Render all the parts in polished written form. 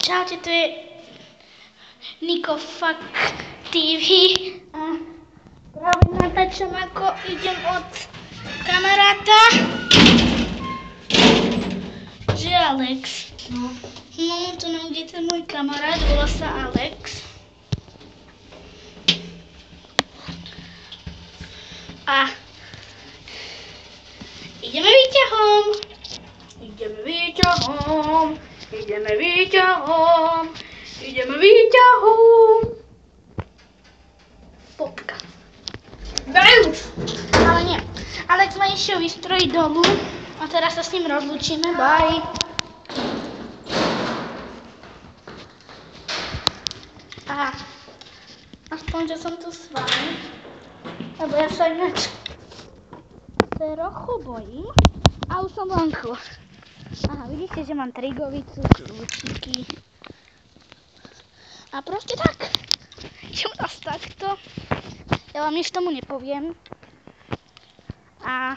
Čaute, tu je Nikofak TV a práve natáčam, ako idem od kamaráta, že Alex. No, tu nám ide ten môj kamarát, volá sa Alex. A ideme výťahom. Popka. Ale nie. Alex ma išiel vystrojiť dolu a teraz sa s ním rozlúčime. Bye. A aspoň, že som tu s vami, lebo ja sa ináč trochu bojím. A už som vonku. Aha, vidíte, že mám trigovicu, kľúčiky. A proste tak. Idem nás takto. Ja vám nič tomu nepoviem. A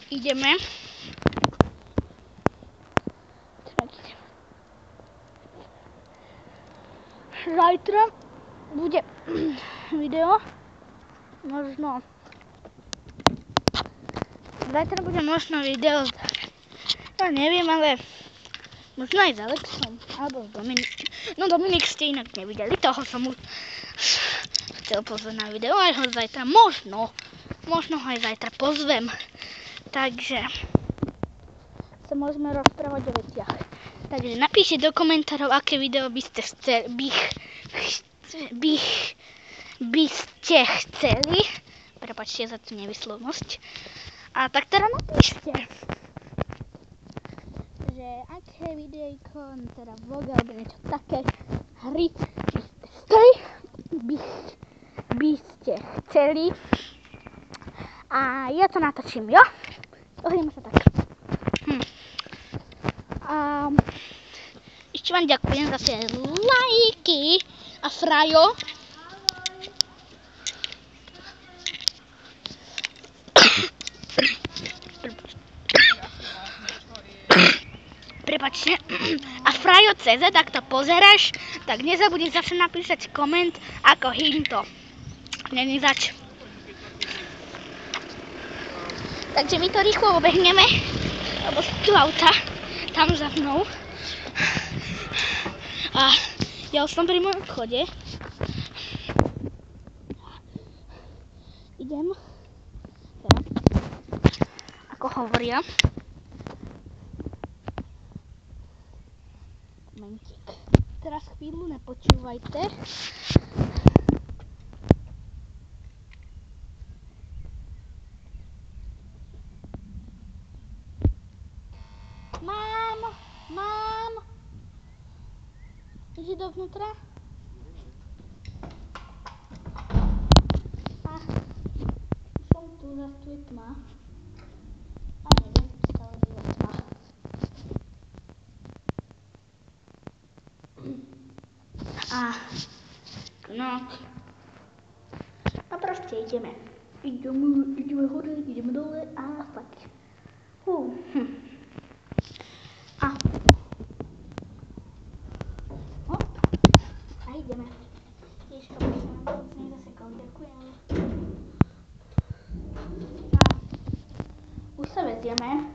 ideme. Zajtra bude video. Zajtra bude možno video, ja neviem, ale možno aj s Alexom, alebo s Dominikom. No Dominik ste inak nevideli, toho som už chcel pozvať na video, aj ho zajtra možno ho aj zajtra pozvem. Takže sa môžeme rozprávať o veciach. Takže napíšte do komentárov, aké video by ste chceli. Prepáčte za tú nevyslovnosť. A tak teda napíšte, že aké videjko, teda vlog alebo niečo také, hry by ste chceli. A ja to natočím, jo? Dohodneme sa tak. A ešte vám ďakujem za tie lajky a Frajo. Prepačte. A Frajo CZ, ak to pozeráš, tak nezabudni zase napísať koment ako hinto. Není zač. Takže my to rýchlo obehneme, lebo sú tu auta tam za mnou. A ja už som pri mojom chode. Idem. Ako hovoria. Momentík. Teraz chvíľu nepočúvajte. Mám! Ide dovnútra? A už som tu, zase tu je tma. A neviem, stále je tma. A proste ideme. Ideme hore, ideme dole a fakt. A ideme. Ježiška, prosím, nám to nezasekal. Ďakujem. A už sa vezieme.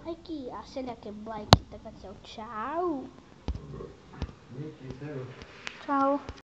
Lajky a všelijaké blajky, tak čau. Čau.